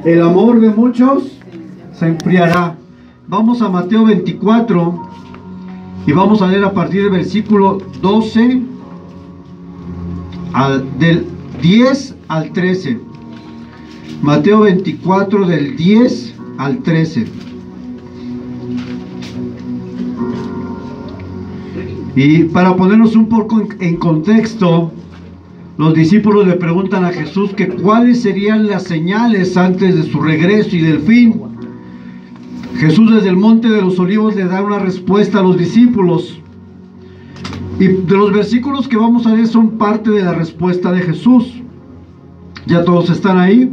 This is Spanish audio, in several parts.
El amor de muchos se enfriará. Vamos a Mateo 24 y vamos a leer a partir del versículo 12 del 10 al 13. Mateo 24 del 10 al 13. Y para ponernos un poco en contexto, los discípulos le preguntan a Jesús que cuáles serían las señales antes de su regreso y del fin. Jesús desde el Monte de los Olivos le da una respuesta a los discípulos. Y de los versículos que vamos a leer son parte de la respuesta de Jesús. Ya todos están ahí.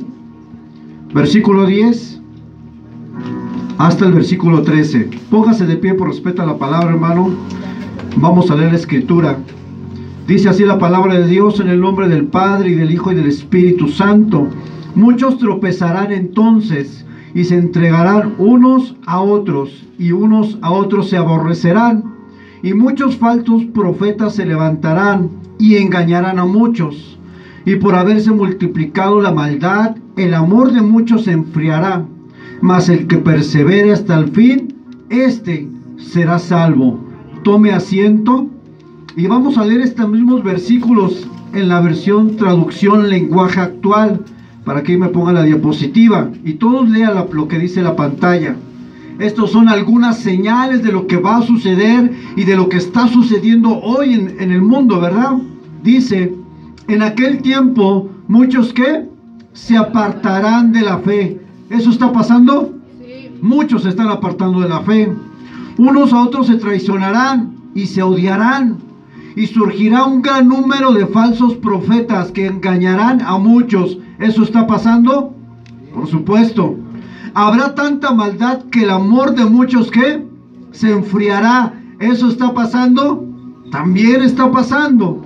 Versículo 10 hasta el versículo 13. Póngase de pie por respeto a la palabra, hermano. Vamos a leer la escritura. Dice así la palabra de Dios: en el nombre del Padre, y del Hijo, y del Espíritu Santo. Muchos tropezarán entonces, y se entregarán unos a otros, y unos a otros se aborrecerán. Y muchos falsos profetas se levantarán, y engañarán a muchos. Y por haberse multiplicado la maldad, el amor de muchos se enfriará. Mas el que persevere hasta el fin, éste será salvo. Tome asiento. Y vamos a leer estos mismos versículos en la versión traducción lenguaje actual, para que me ponga la diapositiva y todos lean lo que dice la pantalla. Estos son algunas señales de lo que va a suceder y de lo que está sucediendo hoy en el mundo, ¿verdad? Dice: en aquel tiempo muchos que se apartarán de la fe. ¿Eso está pasando? Sí. Muchos se están apartando de la fe. Unos a otros se traicionarán y se odiarán. Y surgirá un gran número de falsos profetas que engañarán a muchos. ¿Eso está pasando? Por supuesto. Habrá tanta maldad que el amor de muchos que se enfriará. ¿Eso está pasando? También está pasando.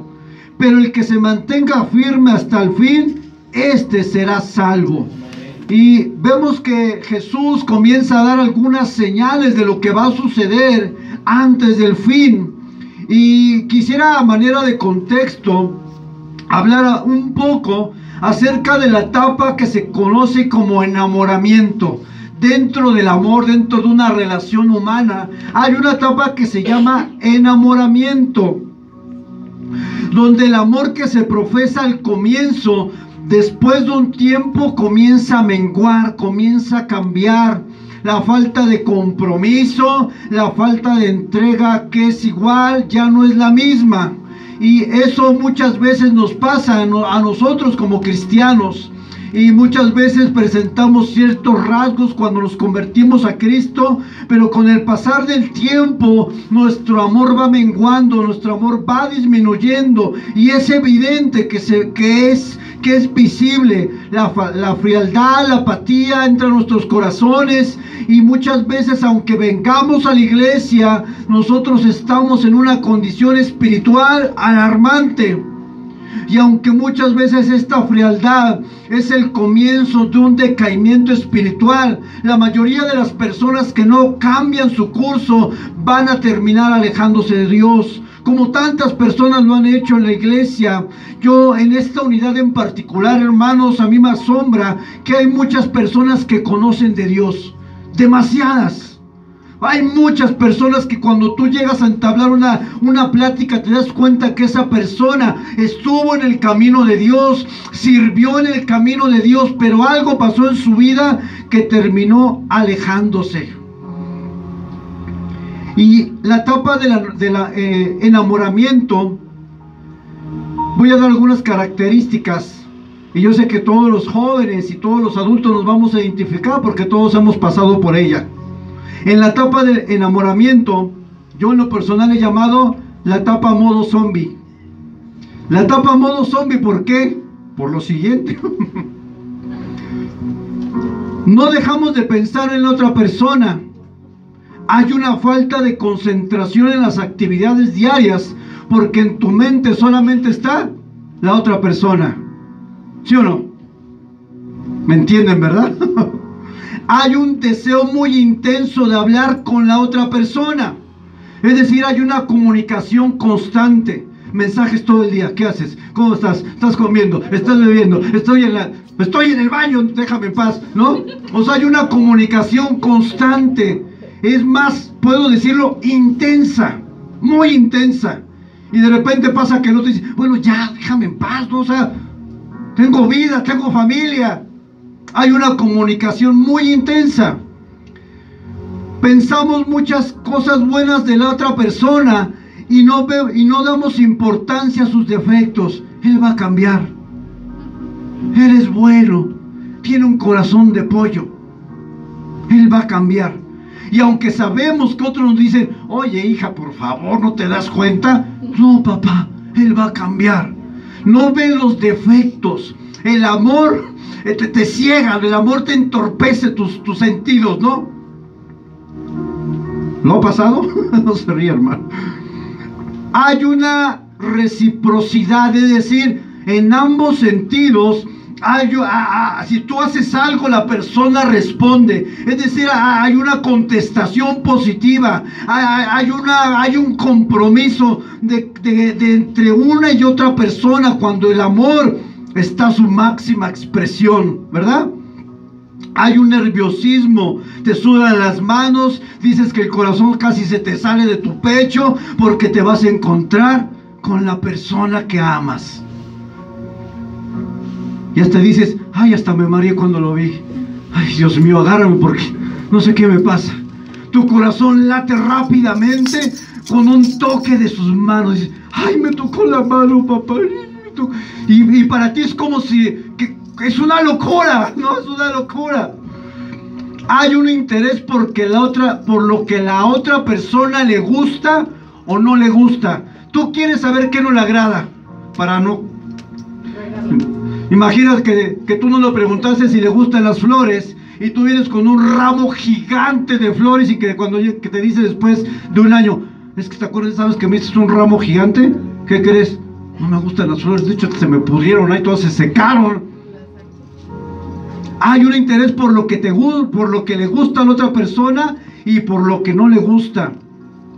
Pero el que se mantenga firme hasta el fin, este será salvo. Y vemos que Jesús comienza a dar algunas señales de lo que va a suceder antes del fin. Y quisiera, a manera de contexto, hablar un poco acerca de la etapa que se conoce como enamoramiento. Dentro del amor, dentro de una relación humana, hay una etapa que se llama enamoramiento, donde el amor que se profesa al comienzo, después de un tiempo comienza a menguar, comienza a cambiar. La falta de compromiso, la falta de entrega que es igual, ya no es la misma. Y eso muchas veces nos pasa a nosotros como cristianos. Y muchas veces presentamos ciertos rasgos cuando nos convertimos a Cristo, pero con el pasar del tiempo nuestro amor va menguando, nuestro amor va disminuyendo, y es evidente que es visible la frialdad, la apatía entre nuestros corazones. Y muchas veces, aunque vengamos a la iglesia, nosotros estamos en una condición espiritual alarmante. Y aunque muchas veces esta frialdad es el comienzo de un decaimiento espiritual, la mayoría de las personas que no cambian su curso van a terminar alejándose de Dios, como tantas personas lo han hecho en la iglesia. Yo en esta unidad en particular, hermanos, a mí me asombra que hay muchas personas que conocen de Dios, demasiadas. Hay muchas personas que cuando tú llegas a entablar una plática te das cuenta que esa persona estuvo en el camino de Dios, sirvió en el camino de Dios, pero algo pasó en su vida que terminó alejándose. Y la etapa del enamoramiento, voy a dar algunas características. Y yo sé que todos los jóvenes y todos los adultos nos vamos a identificar porque todos hemos pasado por ella. En la etapa del enamoramiento, yo en lo personal he llamado la etapa modo zombie. La etapa modo zombie, ¿por qué? Por lo siguiente. No dejamos de pensar en la otra persona. Hay una falta de concentración en las actividades diarias porque en tu mente solamente está la otra persona. ¿Sí o no? ¿Me entienden, verdad? Hay un deseo muy intenso de hablar con la otra persona. Es decir, hay una comunicación constante. mensajes todo el día. ¿Qué haces? ¿Cómo estás? ¿Estás comiendo? ¿Estás bebiendo? Estoy en el baño, déjame en paz, ¿no? O sea, hay una comunicación constante. Es más, puedo decirlo, intensa, muy intensa. Y de repente pasa que el otro dice, bueno, ya, déjame en paz, ¿no? O sea, tengo vida, tengo familia. Hay una comunicación muy intensa. Pensamos muchas cosas buenas de la otra persona y no damos importancia a sus defectos. Él va a cambiar. Él es bueno. Tiene un corazón de pollo. Él va a cambiar. Y aunque sabemos que otros nos dicen, oye hija, por favor, ¿no te das cuenta? No, papá, Él va a cambiar. No ven los defectos. El amor te ciega, el amor te entorpece tus sentidos, ¿no? ¿No ha pasado? No se ríe, hermano. Hay una reciprocidad, es decir, en ambos sentidos. Si tú haces algo, la persona responde. Es decir, hay una contestación positiva. Hay un compromiso de entre una y otra persona cuando el amor está a su máxima expresión, ¿verdad? Hay un nerviosismo, te sudan las manos, dices que el corazón casi se te sale de tu pecho porque te vas a encontrar con la persona que amas. Y hasta dices, ay, hasta me mareé cuando lo vi. Ay, Dios mío, agárrame porque no sé qué me pasa. Tu corazón late rápidamente con un toque de sus manos. Dices, ay, me tocó la mano, papá. Y para ti es como si... es una locura, ¿no? Es una locura. Hay un interés por lo que la otra persona le gusta o no le gusta. Tú quieres saber qué no le agrada para no... Imagina que tú no le preguntaste si le gustan las flores y tú vienes con un ramo gigante de flores y que te dice después de un año, es que te acuerdas, ¿sabes que me hiciste un ramo gigante? ¿Qué crees? No me gustan las flores, de hecho se me pudrieron, ahí todas se secaron. Hay un interés por lo que le gusta a la otra persona y por lo que no le gusta.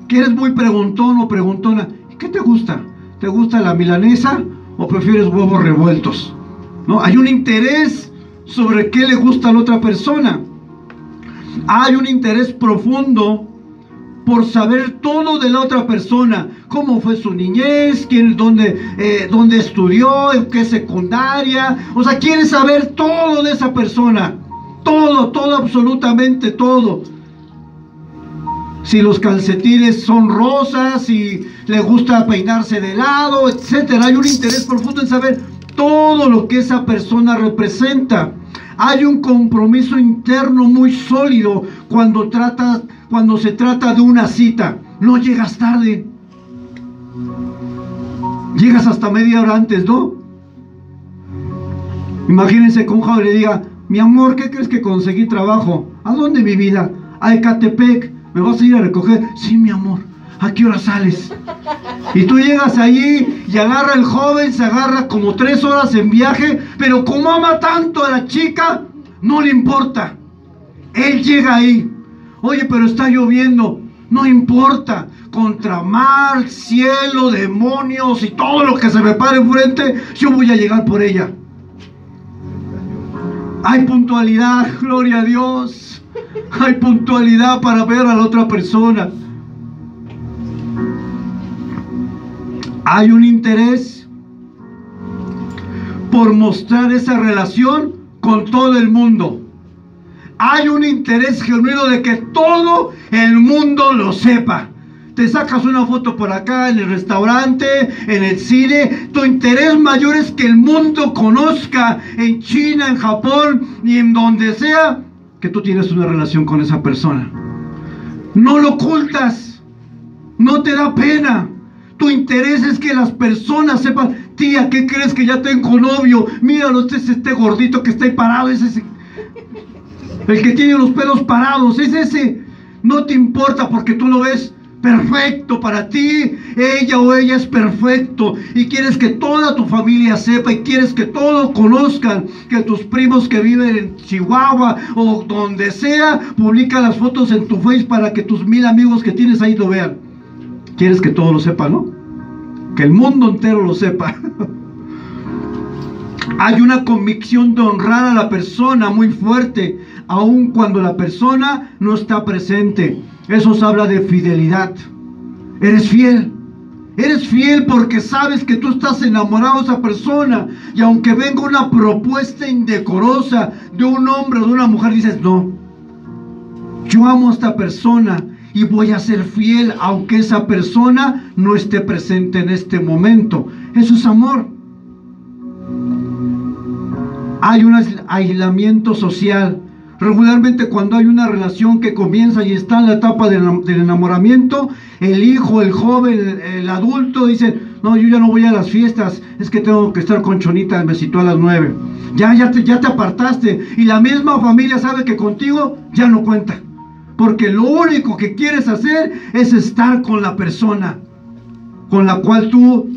Que eres muy preguntón o preguntona. ¿Qué te gusta? ¿Te gusta la milanesa o prefieres huevos revueltos? ¿No? Hay un interés sobre qué le gusta a la otra persona. Hay un interés profundo por saber todo de la otra persona. Cómo fue su niñez, dónde estudió, en qué secundaria. O sea, quiere saber todo de esa persona. Todo, absolutamente todo. Si los calcetines son rosas, si le gusta peinarse de lado, etcétera. Hay un interés profundo en saber todo lo que esa persona representa. Hay un compromiso interno muy sólido cuando se trata de una cita. No llegas tarde. Llegas hasta media hora antes, ¿no? Imagínense que un joven le diga, mi amor, ¿qué crees que conseguí trabajo? ¿A dónde, mi vida? A Ecatepec. ¿Me vas a ir a recoger? Sí, mi amor. ¿A qué hora sales? Y tú llegas allí y agarra el joven, se agarra como 3 horas en viaje, pero como ama tanto a la chica, no le importa. Él llega ahí. Oye, pero está lloviendo. No importa. Contra mar, cielo, demonios y todo lo que se me pare enfrente, yo voy a llegar por ella. Hay puntualidad, gloria a Dios. Hay puntualidad para ver a la otra persona. Hay un interés por mostrar esa relación con todo el mundo. Hay un interés genuino de que todo el mundo lo sepa. Te sacas una foto por acá, en el restaurante, en el cine. Tu interés mayor es que el mundo conozca en China, en Japón y en donde sea que tú tienes una relación con esa persona. No lo ocultas. No te da pena. Tu interés es que las personas sepan, tía, ¿qué crees que ya tengo novio? Míralo, este gordito que está ahí parado, es ese. El que tiene los pelos parados, es ese. No te importa porque tú lo ves perfecto para ti. Ella o ella es perfecto. Y quieres que toda tu familia sepa y quieres que todos conozcan que tus primos que viven en Chihuahua o donde sea, publican las fotos en tu Face para que tus 1000 amigos que tienes ahí lo vean. Quieres que todos lo sepan, ¿no? Que el mundo entero lo sepa. Hay una convicción de honrar a la persona muy fuerte, aun cuando la persona no está presente. Eso se habla de fidelidad. Eres fiel. Eres fiel porque sabes que tú estás enamorado de esa persona. Y aunque venga una propuesta indecorosa de un hombre o de una mujer, dices, no, yo amo a esta persona y voy a ser fiel aunque esa persona no esté presente en este momento. Eso es amor. Hay un aislamiento social. Regularmente cuando hay una relación que comienza y está en la etapa del enamoramiento, el hijo, el joven, el adulto dice, no, yo ya no voy a las fiestas, es que tengo que estar con Chonita, me citó a las 9. Ya te apartaste, y la misma familia sabe que contigo ya no cuenta, porque lo único que quieres hacer es estar con la persona con la cual tú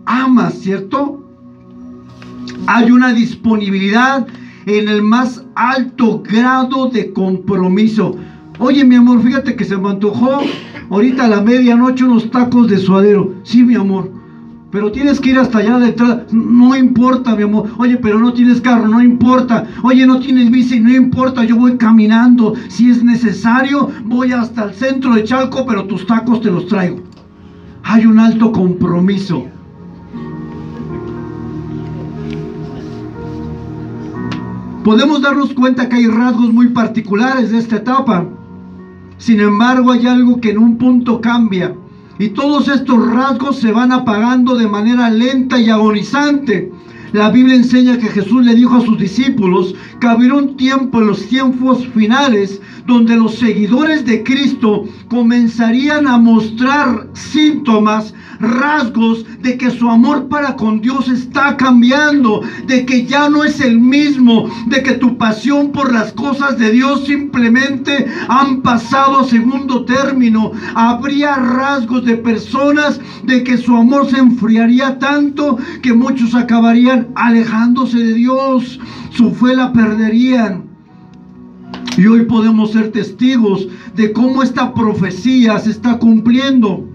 amas, ¿cierto? Hay una disponibilidad en el más alto grado de compromiso. Oye, mi amor, fíjate que se me antojó ahorita a la medianoche unos tacos de suadero. Sí, mi amor, pero tienes que ir hasta allá detrás. No importa, mi amor. Oye, pero no tienes carro. No importa. Oye, no tienes bici. No importa, yo voy caminando. Si es necesario, voy hasta el centro de Chalco, pero tus tacos te los traigo. Hay un alto compromiso. Podemos darnos cuenta que hay rasgos muy particulares de esta etapa. Sin embargo, hay algo que en un punto cambia. Y todos estos rasgos se van apagando de manera lenta y agonizante. La Biblia enseña que Jesús le dijo a sus discípulos que habría un tiempo en los tiempos finales donde los seguidores de Cristo comenzarían a mostrar síntomas, rasgos de que su amor para con Dios está cambiando, de que ya no es el mismo, de que tu pasión por las cosas de Dios simplemente han pasado a segundo término. Habría rasgos de personas de que su amor se enfriaría tanto que muchos acabarían alejándose de Dios, su fe la perderían. Y hoy podemos ser testigos de cómo esta profecía se está cumpliendo.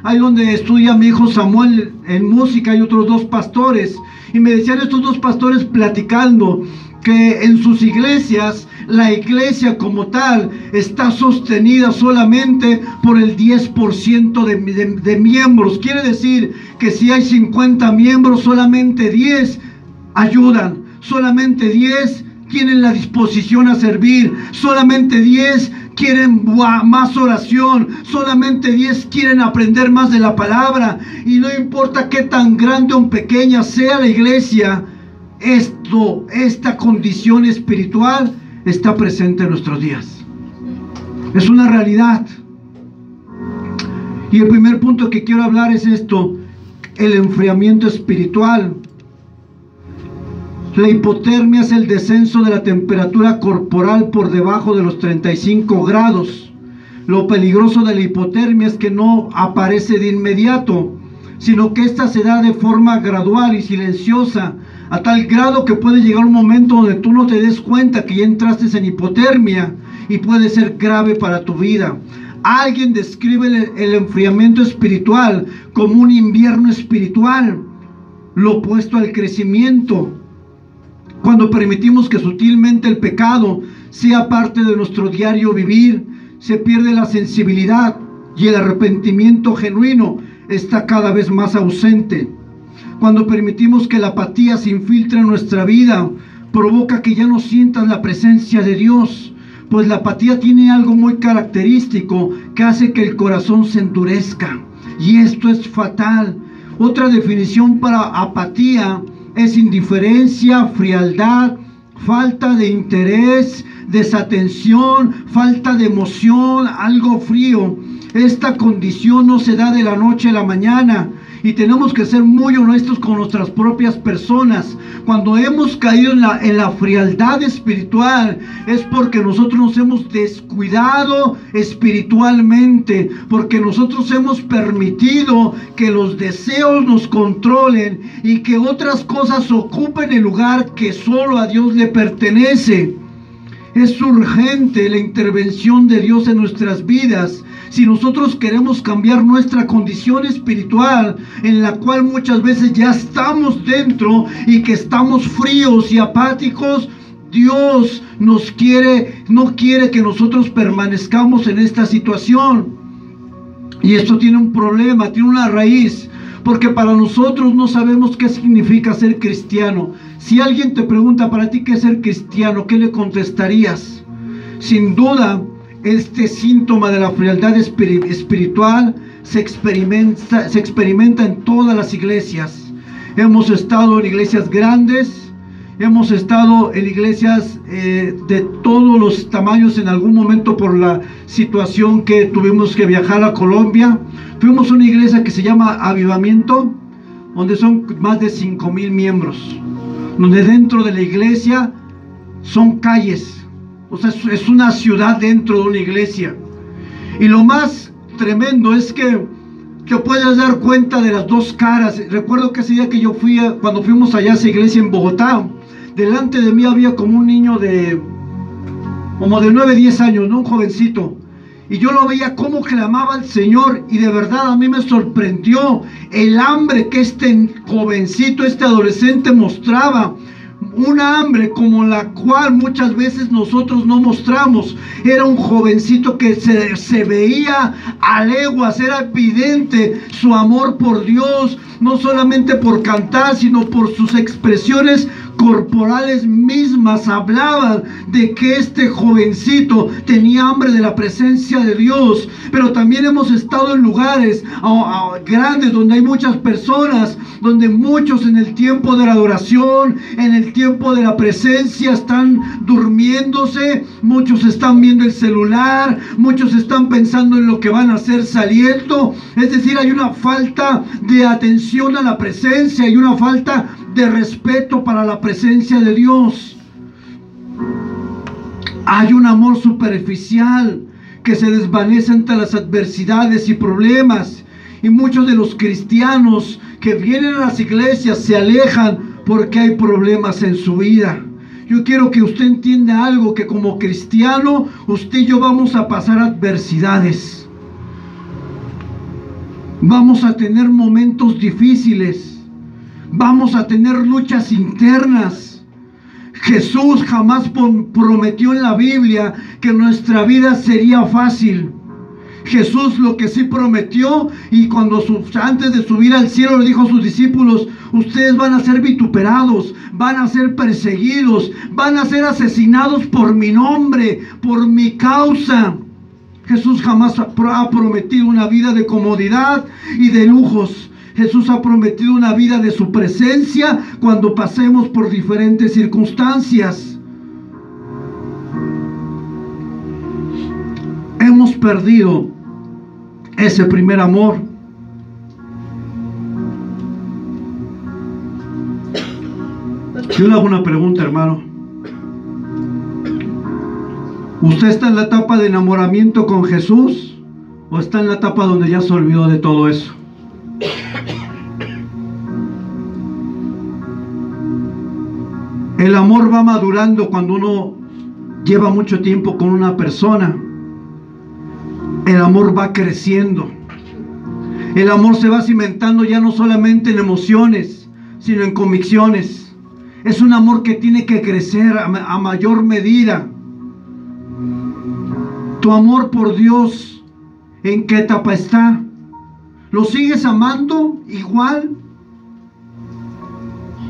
Ahí donde estudia mi hijo Samuel en música, hay otros dos pastores, y me decían estos dos pastores platicando que en sus iglesias, la iglesia como tal está sostenida solamente por el 10% de miembros. Quiere decir que si hay 50 miembros, solamente 10 ayudan, solamente 10 tienen la disposición a servir, solamente 10 quieren más oración, solamente 10 quieren aprender más de la palabra. Y no importa qué tan grande o pequeña sea la iglesia, esta condición espiritual está presente en nuestros días. Es una realidad. Y el primer punto que quiero hablar es esto: el enfriamiento espiritual. La hipotermia es el descenso de la temperatura corporal por debajo de los 35 grados. Lo peligroso de la hipotermia es que no aparece de inmediato, sino que esta se da de forma gradual y silenciosa, a tal grado que puede llegar un momento donde tú no te des cuenta que ya entraste en hipotermia y puede ser grave para tu vida. Alguien describe el enfriamiento espiritual como un invierno espiritual, lo opuesto al crecimiento. Cuando permitimos que sutilmente el pecado sea parte de nuestro diario vivir, se pierde la sensibilidad y el arrepentimiento genuino está cada vez más ausente. Cuando permitimos que la apatía se infiltre en nuestra vida, provoca que ya no sientas la presencia de Dios, pues la apatía tiene algo muy característico que hace que el corazón se endurezca, y esto es fatal. Otra definición para apatía es indiferencia, frialdad, falta de interés, desatención, falta de emoción, algo frío. Esta condición no se da de la noche a la mañana, y tenemos que ser muy honestos con nuestras propias personas. Cuando hemos caído en la frialdad espiritual, es porque nosotros nos hemos descuidado espiritualmente, porque nosotros hemos permitido que los deseos nos controlen y que otras cosas ocupen el lugar que solo a Dios le pertenece. Es urgente la intervención de Dios en nuestras vidas si nosotros queremos cambiar nuestra condición espiritual, en la cual muchas veces ya estamos dentro y que estamos fríos y apáticos, Dios no quiere que nosotros permanezcamos en esta situación. Y esto tiene un problema, tiene una raíz, porque para nosotros no sabemos qué significa ser cristiano. Si alguien te pregunta para ti qué es ser cristiano, ¿qué le contestarías? Sin duda, este síntoma de la frialdad espiritual se experimenta en todas las iglesias. Hemos estado en iglesias grandes, hemos estado en iglesias de todos los tamaños en algún momento por la situación que tuvimos que viajar a Colombia. Fuimos a una iglesia que se llama Avivamiento, donde son más de 5,000 miembros, donde dentro de la iglesia son calles, o sea, es una ciudad dentro de una iglesia. Y lo más tremendo es que puedes dar cuenta de las dos caras. Recuerdo que ese día que yo fui, cuando fuimos allá a esa iglesia en Bogotá, delante de mí había como un niño como de 9, 10 años, ¿no? Un jovencito. Y yo lo veía cómo clamaba al Señor, y de verdad a mí me sorprendió el hambre que este jovencito, este adolescente mostraba. Una hambre como la cual muchas veces nosotros no mostramos. Era un jovencito que se veía a leguas, era evidente su amor por Dios, no solamente por cantar, sino por sus expresiones corporales mismas hablaban de que este jovencito tenía hambre de la presencia de Dios. Pero también hemos estado en lugares grandes donde hay muchas personas, donde muchos en el tiempo de la adoración, en el tiempo de la presencia, están durmiéndose, muchos están viendo el celular, muchos están pensando en lo que van a hacer saliendo. Es decir, hay una falta de atención a la presencia, hay una falta de respeto para la presencia de Dios. Hay un amor superficial que se desvanece ante las adversidades y problemas, y muchos de los cristianos que vienen a las iglesias se alejan porque hay problemas en su vida. Yo quiero que usted entienda algo, que como cristiano usted y yo vamos a pasar adversidades, vamos a tener momentos difíciles, vamos a tener luchas internas. Jesús jamás prometió en la Biblia que nuestra vida sería fácil. Jesús lo que sí prometió, y cuando antes de subir al cielo le dijo a sus discípulos: ustedes van a ser vituperados, van a ser perseguidos, van a ser asesinados por mi nombre, por mi causa. Jesús jamás ha prometido una vida de comodidad y de lujos. Jesús ha prometido una vida de su presencia cuando pasemos por diferentes circunstancias. Hemos perdido ese primer amor. Yo le hago una pregunta, hermano. ¿Usted está en la etapa de enamoramiento con Jesús o está en la etapa donde ya se olvidó de todo eso? El amor va madurando cuando uno lleva mucho tiempo con una persona. El amor va creciendo. El amor se va cimentando ya no solamente en emociones, sino en convicciones. Es un amor que tiene que crecer a mayor medida. Tu amor por Dios, ¿en qué etapa está? ¿Lo sigues amando igual?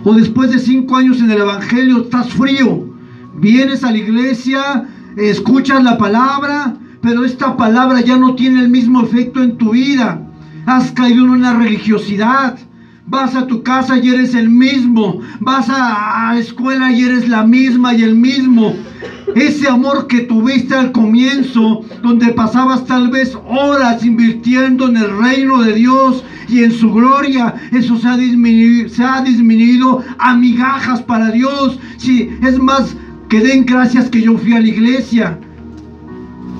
¿O después de 5 años en el evangelio estás frío? Vienes a la iglesia, escuchas la palabra, pero esta palabra ya no tiene el mismo efecto en tu vida. Has caído en una religiosidad. Vas a tu casa y eres el mismo. Vas a la escuela y eres la misma y el mismo. Ese amor que tuviste al comienzo, donde pasabas tal vez horas invirtiendo en el reino de Dios y en su gloria, eso se ha disminuido a migajas para Dios. Sí, es más, que den gracias que yo fui a la iglesia,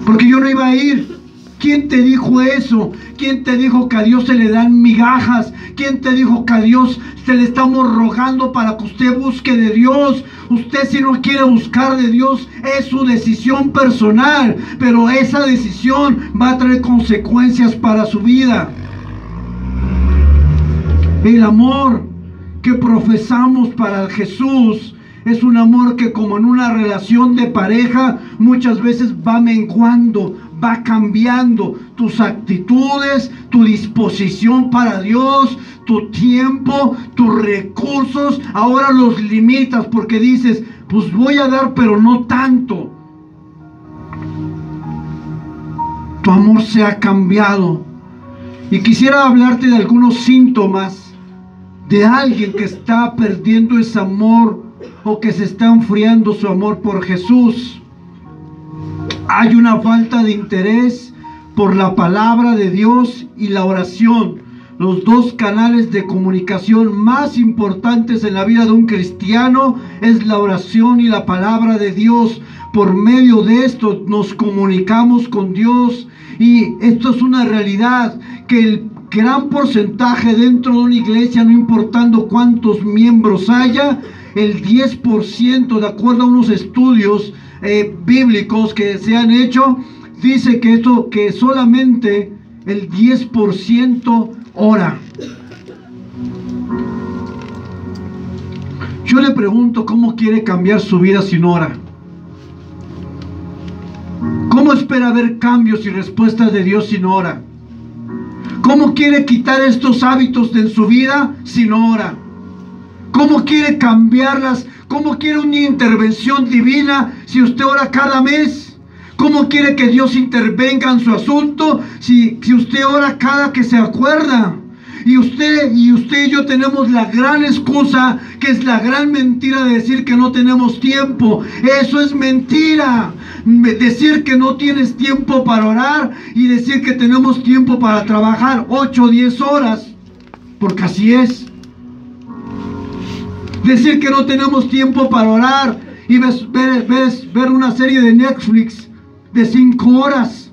porque yo no iba a ir. ¿Quién te dijo eso? ¿Quién te dijo que a Dios se le dan migajas? ¿Quién te dijo que a Dios se le estamos rogando para que usted busque de Dios? Usted, si no quiere buscar de Dios, es su decisión personal, pero esa decisión va a traer consecuencias para su vida. El amor que profesamos para Jesús es un amor que, como en una relación de pareja, muchas veces va menguando, va cambiando tus actitudes, tu disposición para Dios, tu tiempo, tus recursos. Ahora los limitas porque dices, pues voy a dar, pero no tanto. Tu amor se ha cambiado. Y quisiera hablarte de algunos síntomas de alguien que está perdiendo ese amor o que se está enfriando su amor por Jesús. Hay una falta de interés por la palabra de Dios y la oración, los dos canales de comunicación más importantes en la vida de un cristiano es la oración y la palabra de Dios. Por medio de esto nos comunicamos con Dios, y esto es una realidad que el gran porcentaje dentro de una iglesia, no importando cuántos miembros haya, el 10%, de acuerdo a unos estudios bíblicos que se han hecho, dice que solamente el 10% ora. Yo le pregunto, ¿cómo quiere cambiar su vida si no ora? ¿Cómo espera ver cambios y respuestas de Dios si no ora? ¿Cómo quiere quitar estos hábitos de su vida si no ora? ¿Cómo quiere cambiarlas? ¿Cómo quiere una intervención divina si usted ora cada mes? ¿Cómo quiere que Dios intervenga en su asunto si usted ora cada que se acuerda? Y usted y yo tenemos la gran excusa, que es la gran mentira de decir que no tenemos tiempo. Eso es mentira. Decir que no tienes tiempo para orar y decir que tenemos tiempo para trabajar 8 o 10 horas, porque así es. Decir que no tenemos tiempo para orar y ver una serie de Netflix de 5 horas.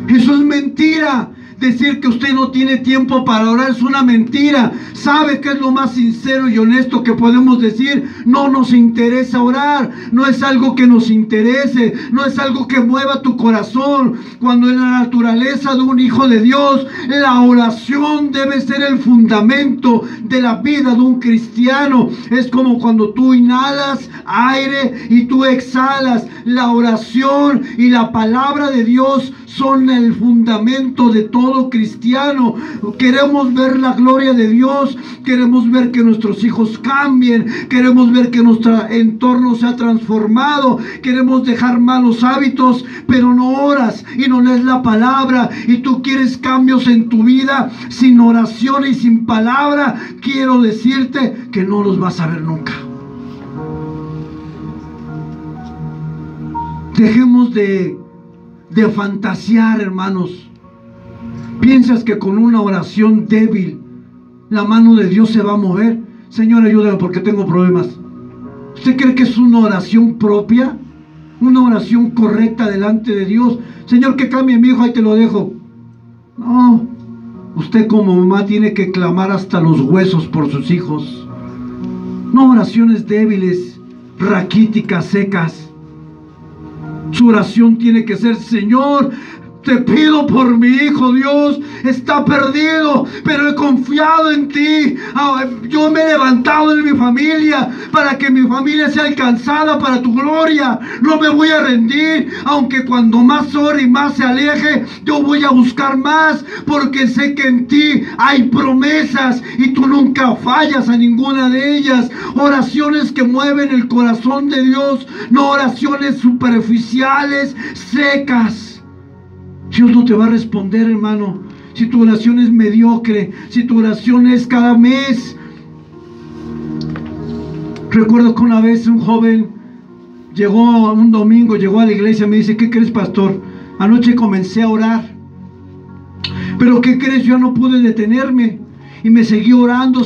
Eso es mentira. Decir que usted no tiene tiempo para orar es una mentira. ¿Sabe qué es lo más sincero y honesto que podemos decir? No nos interesa orar. No es algo que nos interese. No es algo que mueva tu corazón. Cuando en la naturaleza de un hijo de Dios, la oración debe ser el fundamento de la vida de un cristiano. Es como cuando tú inhalas aire y tú exhalas. La oración y la palabra de Dios son el fundamento de todo cristiano. Queremos ver la gloria de Dios, queremos ver que nuestros hijos cambien, queremos ver que nuestro entorno se ha transformado, queremos dejar malos hábitos, pero no oras y no lees la palabra, y tú quieres cambios en tu vida sin oración y sin palabra. Quiero decirte que no los vas a ver nunca. Dejemos de fantasear, hermanos. ¿Piensas que con una oración débil la mano de Dios se va a mover? Señor, ayúdame porque tengo problemas. ¿Usted cree que es una oración propia? ¿Una oración correcta delante de Dios? Señor, que cambie mi hijo, ahí te lo dejo. No. Usted como mamá tiene que clamar hasta los huesos por sus hijos. No oraciones débiles, raquíticas, secas. Su oración tiene que ser: Señor, te pido por mi hijo, Dios, está perdido, pero he confiado en ti. Yo me he levantado en mi familia para que mi familia sea alcanzada para tu gloria. No me voy a rendir, aunque cuando más ore y más se aleje, yo voy a buscar más, porque sé que en ti hay promesas y tú nunca fallas a ninguna de ellas. Oraciones que mueven el corazón de Dios, no oraciones superficiales, secas. Dios no te va a responder, hermano, si tu oración es mediocre, si tu oración es cada mes. Recuerdo que una vez un joven llegó un domingo, llegó a la iglesia y me dice: ¿qué crees, pastor? Anoche comencé a orar, pero ¿qué crees? Yo no pude detenerme y me seguí orando.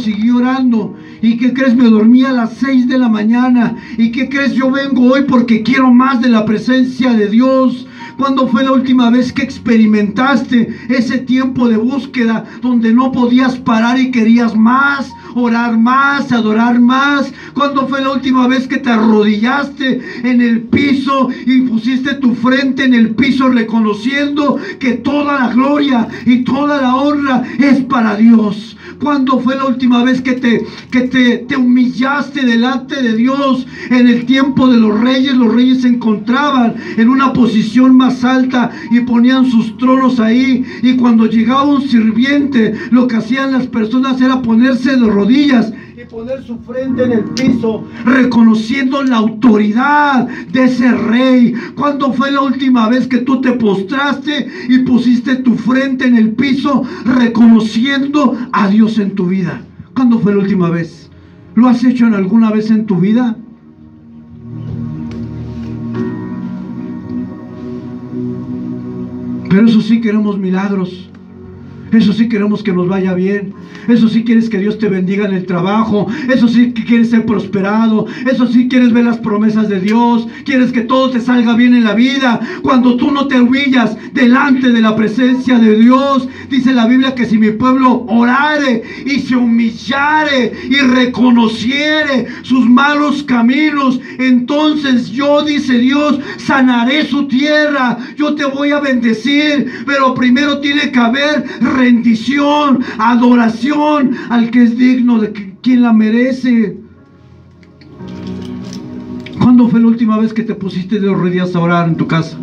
¿Y qué crees? Me dormí a las 6 de la mañana. ¿Y qué crees? Yo vengo hoy porque quiero más de la presencia de Dios. ¿Cuándo fue la última vez que experimentaste ese tiempo de búsqueda donde no podías parar y querías más, orar más, adorar más? ¿Cuándo fue la última vez que te arrodillaste en el piso y pusiste tu frente en el piso reconociendo que toda la gloria y toda la honra es para Dios? ¿Cuándo fue la última vez que te humillaste delante de Dios? En el tiempo de los reyes se encontraban en una posición más alta y ponían sus tronos ahí. Y cuando llegaba un sirviente, lo que hacían las personas era ponerse de rodillas y poner su frente en el piso, reconociendo la autoridad de ese rey. ¿Cuándo fue la última vez que tú te postraste y pusiste tu frente en el piso, reconociendo a Dios en tu vida? ¿Cuándo fue la última vez? ¿Lo has hecho en alguna vez en tu vida? Pero eso sí, queremos milagros. Eso sí queremos que nos vaya bien. Eso sí quieres que Dios te bendiga en el trabajo. Eso sí que quieres ser prosperado. Eso sí quieres ver las promesas de Dios. Quieres que todo te salga bien en la vida. Cuando tú no te humillas delante de la presencia de Dios, dice la Biblia que si mi pueblo orare y se humillare y reconociere sus malos caminos, entonces yo, dice Dios, sanaré su tierra. Yo te voy a bendecir. Pero primero tiene que haber rendición, adoración al que es digno, de quien la merece. ¿Cuándo fue la última vez que te pusiste de rodillas a orar en tu casa?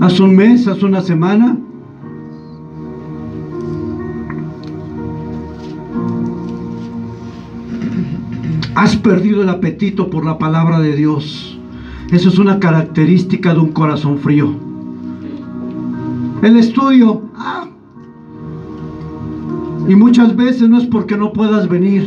¿Hace un mes? ¿Hace una semana? Has perdido el apetito por la palabra de Dios. Eso es una característica de un corazón frío. El estudio, y muchas veces no es porque no puedas venir,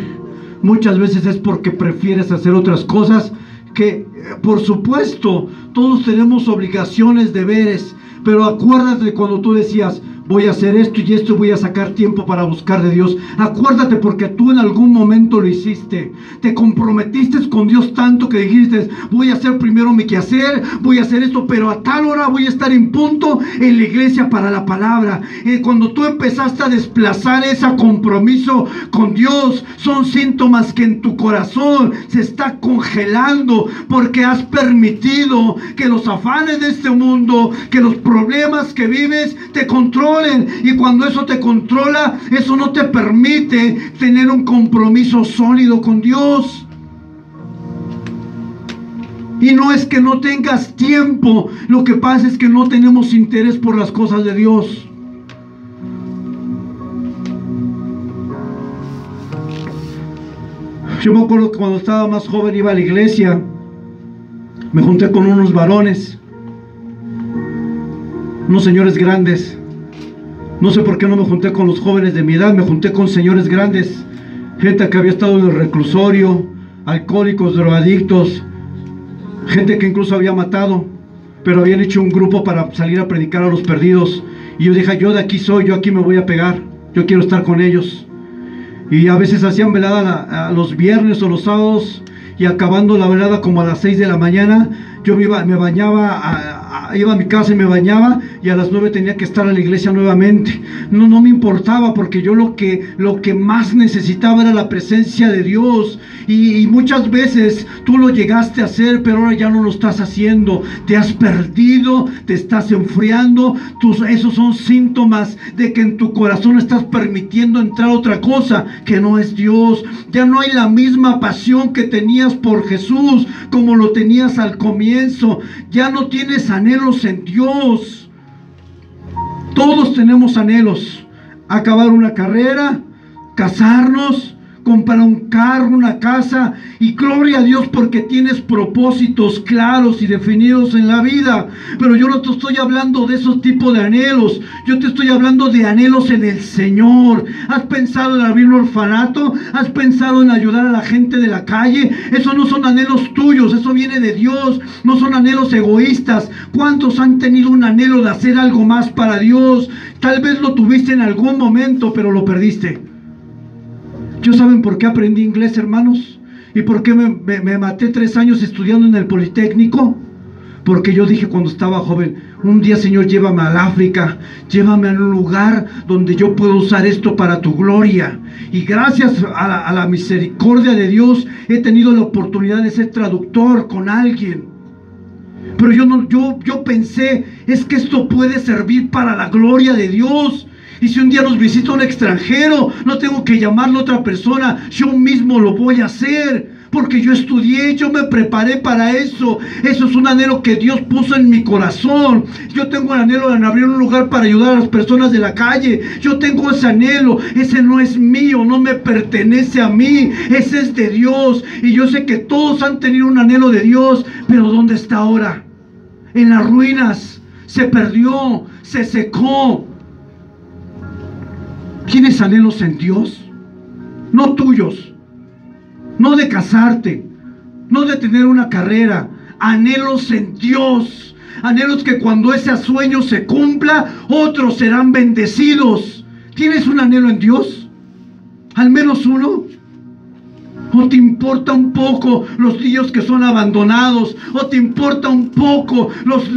muchas veces es porque prefieres hacer otras cosas que, por supuesto, todos tenemos obligaciones, deberes, pero acuérdate cuando tú decías, voy a hacer esto y esto, voy a sacar tiempo para buscar de Dios. Acuérdate porque tú en algún momento lo hiciste. Te comprometiste con Dios tanto que dijiste, voy a hacer primero mi quehacer, voy a hacer esto, pero a tal hora voy a estar en punto en la iglesia para la palabra. Cuando tú empezaste a desplazar ese compromiso con Dios, son síntomas que en tu corazón se está congelando porque has permitido que los afanes de este mundo, que los problemas que vives te controlen. Y cuando eso te controla, eso no te permite tener un compromiso sólido con Dios. Y no es que no tengas tiempo, lo que pasa es que no tenemos interés por las cosas de Dios. Yo me acuerdo que cuando estaba más joven iba a la iglesia, me junté con unos varones, unos señores grandes. No sé por qué no me junté con los jóvenes de mi edad, me junté con señores grandes, gente que había estado en el reclusorio, alcohólicos, drogadictos, gente que incluso había matado, pero habían hecho un grupo para salir a predicar a los perdidos. Y yo dije, yo de aquí soy, yo aquí me voy a pegar, yo quiero estar con ellos. Y a veces hacían velada a los viernes o los sábados, y acabando la velada como a las 6 de la mañana, yo me bañaba, iba a mi casa y me bañaba, y a las 9 tenía que estar en la iglesia nuevamente. No me importaba, porque yo lo que más necesitaba era la presencia de Dios. Y muchas veces tú lo llegaste a hacer, pero ahora ya no lo estás haciendo. Te has perdido, te estás enfriando. Esos son síntomas de que en tu corazón estás permitiendo entrar otra cosa que no es Dios. Ya no hay la misma pasión que tenías por Jesús como lo tenías al comienzo. Ya no tienes anhelos en Dios. Todos tenemos anhelos: acabar una carrera, casarnos, comprar un carro, una casa. Y gloria a Dios porque tienes propósitos claros y definidos en la vida. Pero yo no te estoy hablando de esos tipos de anhelos. Yo te estoy hablando de anhelos en el Señor. ¿Has pensado en abrir un orfanato? ¿Has pensado en ayudar a la gente de la calle? Esos no son anhelos tuyos, eso viene de Dios. No son anhelos egoístas. ¿Cuántos han tenido un anhelo de hacer algo más para Dios? Tal vez lo tuviste en algún momento, pero lo perdiste. ¿Yo saben por qué aprendí inglés, hermanos? ¿Y por qué me maté 3 años estudiando en el Politécnico? Porque yo dije cuando estaba joven, un día, Señor, llévame al África, llévame a un lugar donde yo pueda usar esto para tu gloria. Y gracias a la misericordia de Dios, he tenido la oportunidad de ser traductor con alguien. Pero yo pensé, es que esto puede servir para la gloria de Dios. Y si un día nos visita un extranjero, no tengo que llamarle a otra persona, yo mismo lo voy a hacer. Porque yo estudié, yo me preparé para eso. Eso es un anhelo que Dios puso en mi corazón. Yo tengo el anhelo de abrir un lugar para ayudar a las personas de la calle. Yo tengo ese anhelo. Ese no es mío, no me pertenece a mí. Ese es de Dios. Y yo sé que todos han tenido un anhelo de Dios. Pero ¿dónde está ahora? En las ruinas. Se perdió, se secó. ¿Tienes anhelos en Dios? No tuyos. No de casarte, no de tener una carrera, anhelos en Dios, anhelos que cuando ese sueño se cumpla, otros serán bendecidos. ¿Tienes un anhelo en Dios? ¿Al menos uno? ¿O te importa un poco los niños que son abandonados? ¿O te importa un poco los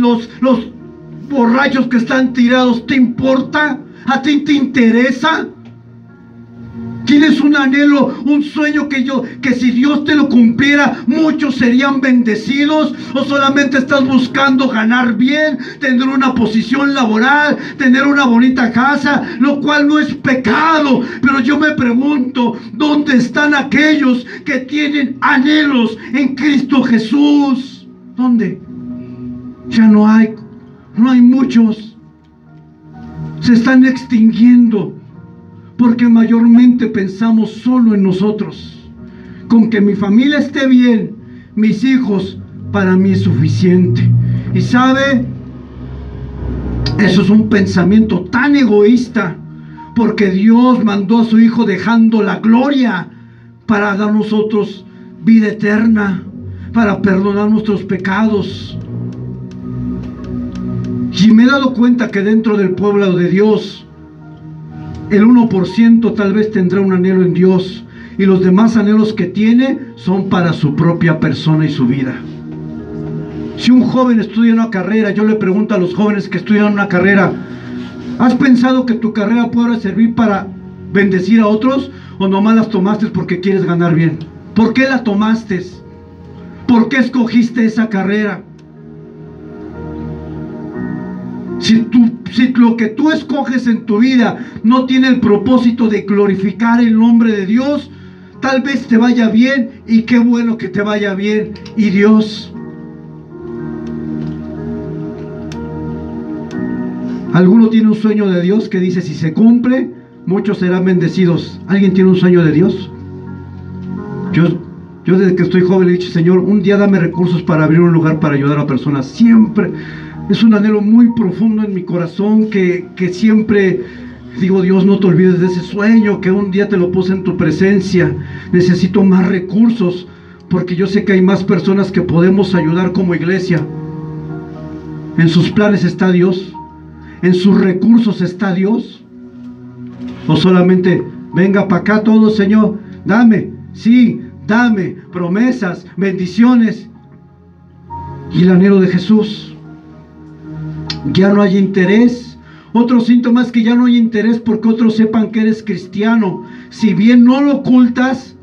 borrachos que están tirados? ¿Te importa? ¿A ti te interesa? ¿Tienes un anhelo, un sueño que si Dios te lo cumpliera, muchos serían bendecidos? ¿O solamente estás buscando ganar bien, tener una posición laboral, tener una bonita casa, lo cual no es pecado? Pero yo me pregunto, ¿dónde están aquellos que tienen anhelos en Cristo Jesús? ¿Dónde? Ya no hay muchos. Se están extinguiendo. Porque mayormente pensamos solo en nosotros. Con que mi familia esté bien, mis hijos, para mí es suficiente. Y sabe, eso es un pensamiento tan egoísta. Porque Dios mandó a su Hijo dejando la gloria para dar a nosotros vida eterna, para perdonar nuestros pecados. Y me he dado cuenta que dentro del pueblo de Dios, el 1% tal vez tendrá un anhelo en Dios, y los demás anhelos que tiene son para su propia persona y su vida. Si un joven estudia una carrera, yo le pregunto a los jóvenes que estudian una carrera, ¿has pensado que tu carrera pueda servir para bendecir a otros? ¿O nomás las tomaste porque quieres ganar bien? ¿Por qué la tomaste? ¿Por qué escogiste esa carrera? Si lo que tú escoges en tu vida no tiene el propósito de glorificar el nombre de Dios, tal vez te vaya bien, y qué bueno que te vaya bien. ¿Y Dios? ¿Alguno tiene un sueño de Dios que dice si se cumple, muchos serán bendecidos? ¿Alguien tiene un sueño de Dios? Yo desde que estoy joven le he dicho, Señor, un día dame recursos para abrir un lugar para ayudar a personas. Siempre es un anhelo muy profundo en mi corazón que siempre digo, Dios, no te olvides de ese sueño que un día te lo puse en tu presencia. Necesito más recursos porque yo sé que hay más personas que podemos ayudar como iglesia. En sus planes está Dios, en sus recursos está Dios. O solamente, venga para acá todo, Señor, dame, sí, dame promesas, bendiciones. Y el anhelo de Jesús. Ya no hay interés. Otro síntoma es que ya no hay interés porque otros sepan que eres cristiano. Si bien no lo ocultas,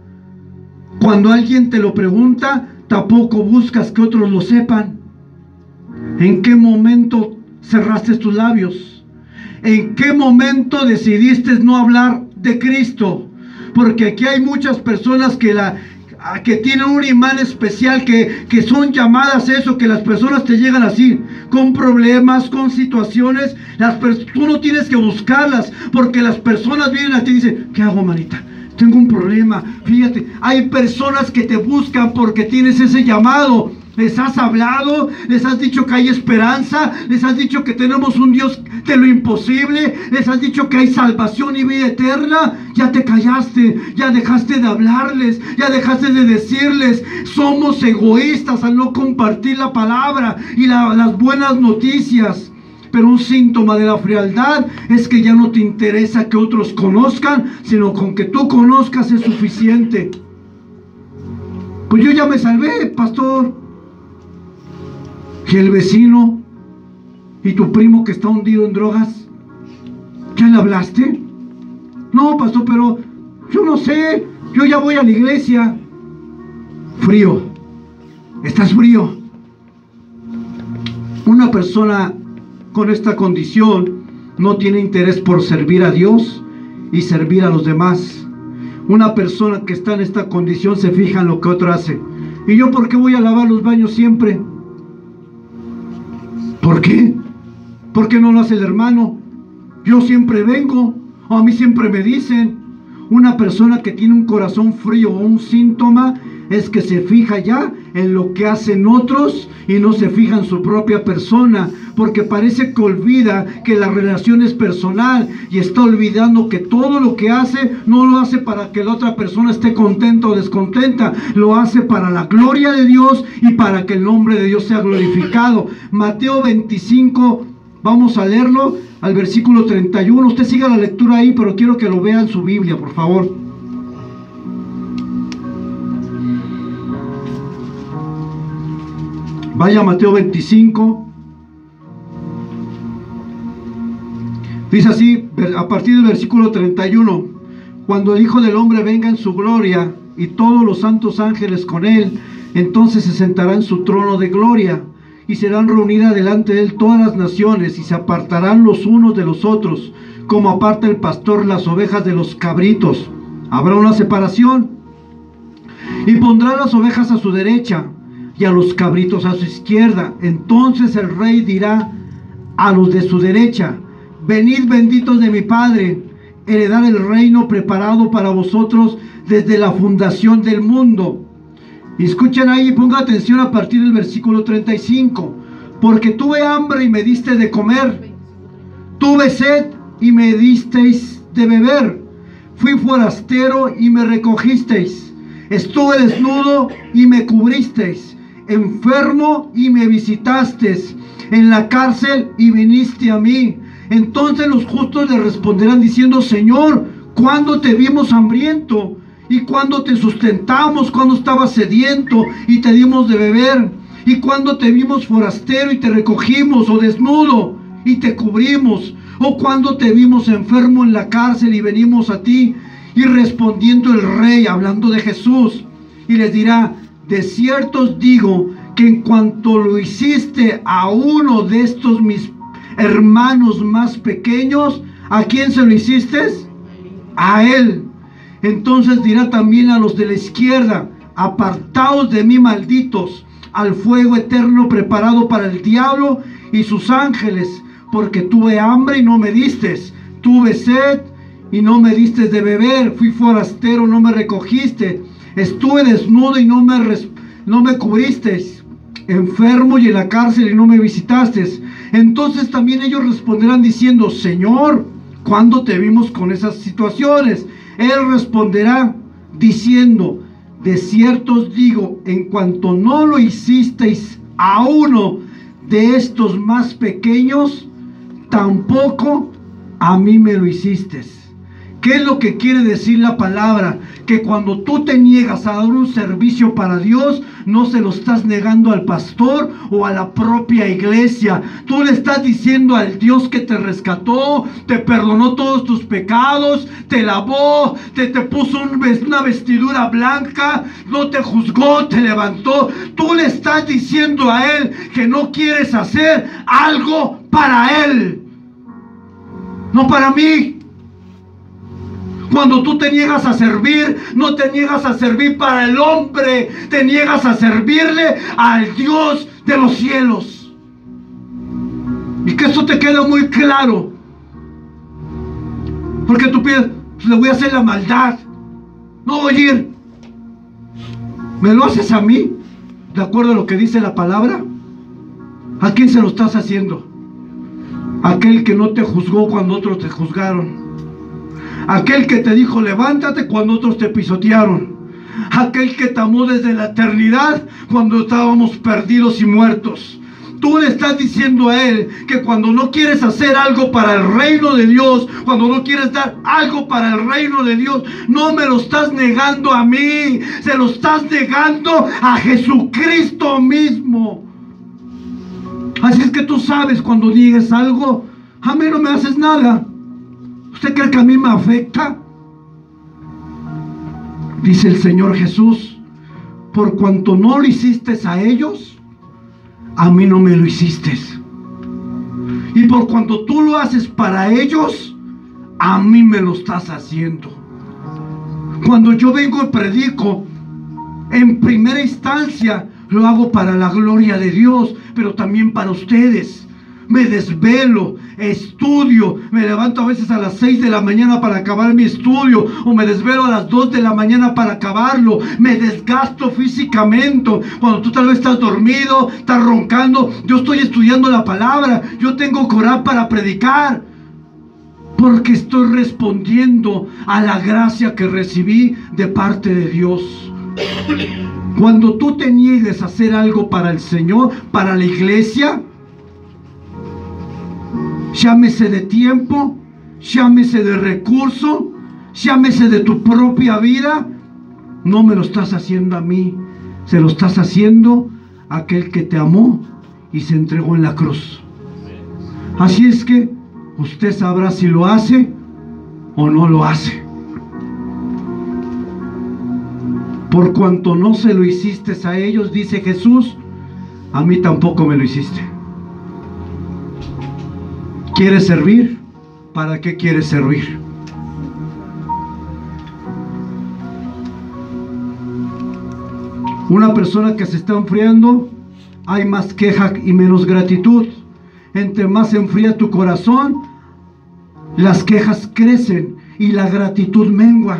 cuando alguien te lo pregunta, tampoco buscas que otros lo sepan. ¿En qué momento cerraste tus labios? ¿En qué momento decidiste no hablar de Cristo? Porque aquí hay muchas personas que tienen un imán especial, que son llamadas eso, que las personas te llegan así, con problemas, con situaciones. Tú no tienes que buscarlas, porque las personas vienen a ti y dicen, ¿qué hago, manita? Tengo un problema. Fíjate, hay personas que te buscan porque tienes ese llamado. Les has hablado, les has dicho que hay esperanza, les has dicho que tenemos un Dios de lo imposible, les has dicho que hay salvación y vida eterna. Ya te callaste, ya dejaste de hablarles, ya dejaste de decirles. Somos egoístas al no compartir la palabra y las buenas noticias. Pero un síntoma de la frialdad es que ya no te interesa que otros conozcan, sino con que tú conozcas es suficiente. Pues yo ya me salvé, pastor. ¿Y el vecino? ¿Y tu primo que está hundido en drogas? ¿Ya le hablaste? No, pastor, pero yo no sé, yo ya voy a la iglesia. Frío, estás frío. Una persona con esta condición no tiene interés por servir a Dios y servir a los demás. Una persona que está en esta condición se fija en lo que otro hace. ¿Y yo por qué voy a lavar los baños siempre? ¿Por qué? ¿Por qué no lo hace el hermano? Yo siempre vengo, o a mí siempre me dicen. Una persona que tiene un corazón frío o un síntoma es que se fija ya en lo que hacen otros y no se fija en su propia persona, porque parece que olvida que la relación es personal y está olvidando que todo lo que hace no lo hace para que la otra persona esté contenta o descontenta, lo hace para la gloria de Dios y para que el nombre de Dios sea glorificado. Mateo 25, vamos a leerlo al versículo 31. Usted siga la lectura ahí, pero quiero que lo vea en su Biblia, por favor. Vaya a Mateo 25. Dice así, a partir del versículo 31. Cuando el Hijo del Hombre venga en su gloria y todos los santos ángeles con él, entonces se sentará en su trono de gloria y serán reunidas delante de él todas las naciones y se apartarán los unos de los otros, como aparta el pastor las ovejas de los cabritos. Habrá una separación y pondrá las ovejas a su derecha y a los cabritos a su izquierda. Entonces el rey dirá a los de su derecha: venid benditos de mi Padre, heredad el reino preparado para vosotros desde la fundación del mundo. Y escuchen ahí, pongan atención a partir del versículo 35. Porque tuve hambre y me diste de comer, tuve sed y me disteis de beber, fui forastero y me recogisteis, estuve desnudo y me cubristeis, enfermo y me visitasteis, en la cárcel y viniste a mí. Entonces los justos le responderán diciendo: Señor, ¿cuándo te vimos hambriento y cuándo te sustentamos? ¿Cuándo estabas sediento y te dimos de beber? ¿Y cuándo te vimos forastero y te recogimos, o desnudo y te cubrimos? ¿O cuándo te vimos enfermo en la cárcel y venimos a ti? Y respondiendo el rey, hablando de Jesús, y les dirá: de cierto os digo que en cuanto lo hiciste a uno de estos mis hermanos más pequeños, ¿a quién se lo hiciste? A él. Entonces dirá también a los de la izquierda: apartaos de mí, malditos, al fuego eterno preparado para el diablo y sus ángeles, porque tuve hambre y no me distes, tuve sed y no me distes de beber, fui forastero, no me recogiste, estuve desnudo y no me cubristeis, enfermo y en la cárcel y no me visitasteis. Entonces también ellos responderán diciendo: Señor, ¿cuándo te vimos con esas situaciones? Él responderá diciendo: de cierto os digo, en cuanto no lo hicisteis a uno de estos más pequeños, tampoco a mí me lo hicisteis. ¿Qué es lo que quiere decir la palabra? Que cuando tú te niegas a dar un servicio para Dios, no se lo estás negando al pastor o a la propia iglesia. Tú le estás diciendo al Dios que te rescató, te perdonó todos tus pecados, te lavó, te puso una vestidura blanca, no te juzgó, te levantó. Tú le estás diciendo a Él que no quieres hacer algo para Él, no para mí. Cuando tú te niegas a servir, no te niegas a servir para el hombre, te niegas a servirle al Dios de los cielos. Y que esto te quede muy claro. Porque tú piensas: pues le voy a hacer la maldad, no voy a ir. ¿Me lo haces a mí? ¿De acuerdo a lo que dice la palabra? ¿A quién se lo estás haciendo? Aquel que no te juzgó cuando otros te juzgaron. Aquel que te dijo: levántate, cuando otros te pisotearon. Aquel que te amó desde la eternidad cuando estábamos perdidos y muertos. Tú le estás diciendo a Él que cuando no quieres hacer algo para el reino de Dios, cuando no quieres dar algo para el reino de Dios, no me lo estás negando a mí, se lo estás negando a Jesucristo mismo. Así es que tú sabes cuando niegues algo, a mí no me haces nada. ¿Usted cree que a mí me afecta? Dice el Señor Jesús, por cuanto no lo hiciste a ellos, a mí no me lo hiciste. Y por cuanto tú lo haces para ellos, a mí me lo estás haciendo. Cuando yo vengo y predico, en primera instancia lo hago para la gloria de Dios, pero también para ustedes. Me desvelo, estudio, me levanto a veces a las 6 de la mañana para acabar mi estudio, o me desvelo a las 2 de la mañana para acabarlo. Me desgasto físicamente. Cuando tú tal vez estás dormido, estás roncando, yo estoy estudiando la palabra, yo tengo que orar para predicar, porque estoy respondiendo a la gracia que recibí de parte de Dios. Cuando tú te niegues a hacer algo para el Señor, para la iglesia, llámese de tiempo, llámese de recurso, llámese de tu propia vida, no me lo estás haciendo a mí, se lo estás haciendo a aquel que te amó y se entregó en la cruz. Así es que usted sabrá si lo hace o no lo hace. Por cuanto no se lo hiciste a ellos, dice Jesús, a mí tampoco me lo hiciste. ¿Quieres servir? ¿Para qué quieres servir? Una persona que se está enfriando, hay más queja y menos gratitud. Entre más se enfría tu corazón, las quejas crecen y la gratitud mengua.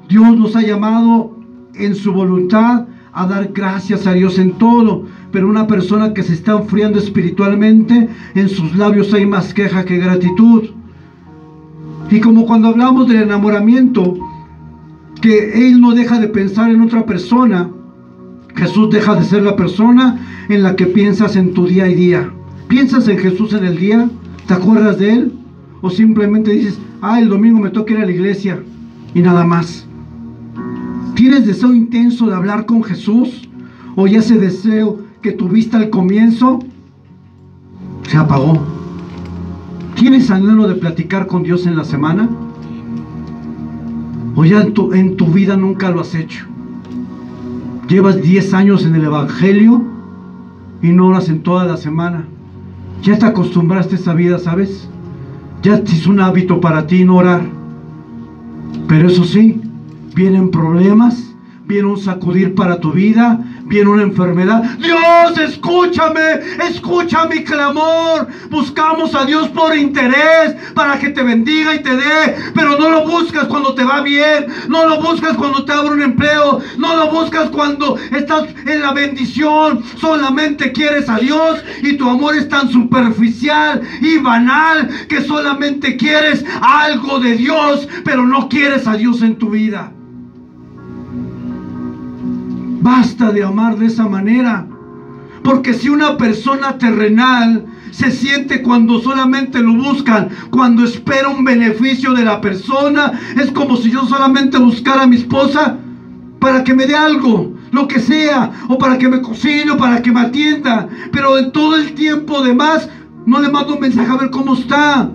Dios nos ha llamado en su voluntad a dar gracias a Dios en todo, pero una persona que se está enfriando espiritualmente, en sus labios hay más queja que gratitud. Y como cuando hablamos del enamoramiento, que Él no deja de pensar en otra persona, Jesús deja de ser la persona en la que piensas en tu día a día. ¿Piensas en Jesús en el día? ¿Te acuerdas de Él? ¿O simplemente dices, el domingo me toca ir a la iglesia y nada más? ¿Tienes deseo intenso de hablar con Jesús? ¿O ya ese deseo que tuviste al comienzo se apagó? ¿Tienes anhelo de platicar con Dios en la semana? ¿O ya en tu vida nunca lo has hecho? Llevas 10 años en el Evangelio y no oras en toda la semana. Ya te acostumbraste a esa vida, ¿sabes? Ya es un hábito para ti no orar. Pero eso sí, vienen problemas, viene un sacudir para tu vida, viene una enfermedad. Dios, escúchame, escucha mi clamor. Buscamos a Dios por interés, para que te bendiga y te dé, pero no lo buscas cuando te va bien, no lo buscas cuando te abre un empleo, no lo buscas cuando estás en la bendición. Solamente quieres a Dios y tu amor es tan superficial y banal que solamente quieres algo de Dios, pero no quieres a Dios en tu vida. Basta de amar de esa manera, porque si una persona terrenal se siente cuando solamente lo buscan, cuando espera un beneficio de la persona, es como si yo solamente buscara a mi esposa para que me dé algo, lo que sea, o para que me cocine, o para que me atienda, pero en todo el tiempo demás no le mando un mensaje a ver cómo está.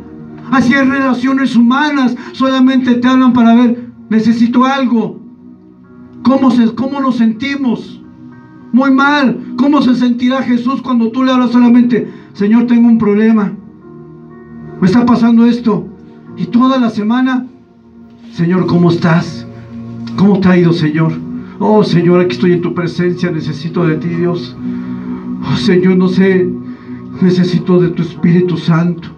Así hay relaciones humanas, solamente te hablan para ver, necesito algo. ¿Cómo nos sentimos? Muy mal. ¿Cómo se sentirá Jesús cuando tú le hablas solamente, Señor, tengo un problema, me está pasando esto? Y toda la semana, Señor, ¿cómo estás? ¿Cómo te ha ido, Señor? Oh, Señor, aquí estoy en tu presencia, necesito de ti, Dios. Oh, Señor, no sé, necesito de tu Espíritu Santo.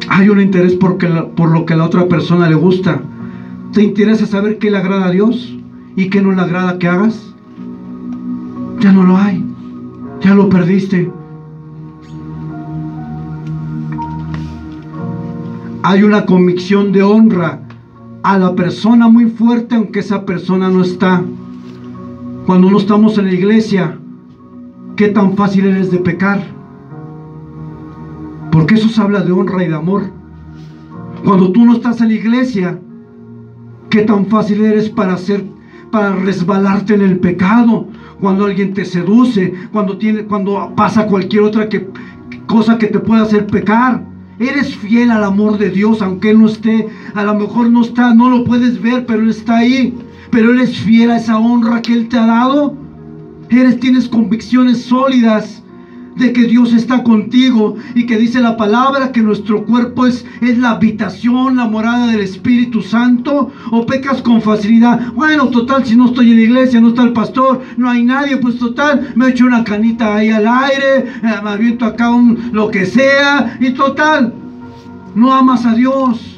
Hay un interés por lo que a la otra persona le gusta. ¿Te interesa saber qué le agrada a Dios y qué no le agrada que hagas? Ya no lo hay, ya lo perdiste. Hay una convicción de honra a la persona muy fuerte, aunque esa persona no está. Cuando no estamos en la iglesia, ¿qué tan fácil eres de pecar? Porque eso se habla de honra y de amor. Cuando tú no estás en la iglesia, ¿qué tan fácil eres para para resbalarte en el pecado, cuando alguien te seduce, cuando pasa cualquier otra cosa que te pueda hacer pecar. Eres fiel al amor de Dios, aunque Él no esté, a lo mejor no está, no lo puedes ver, pero Él está ahí. Pero eres fiel a esa honra que Él te ha dado. Tienes convicciones sólidas de que Dios está contigo, y que dice la palabra que nuestro cuerpo es la habitación, la morada del Espíritu Santo. O pecas con facilidad. Bueno, total, si no estoy en la iglesia, no está el pastor, no hay nadie, pues total, me echo una canita ahí al aire, me aviento acá lo que sea, y total, no amas a Dios.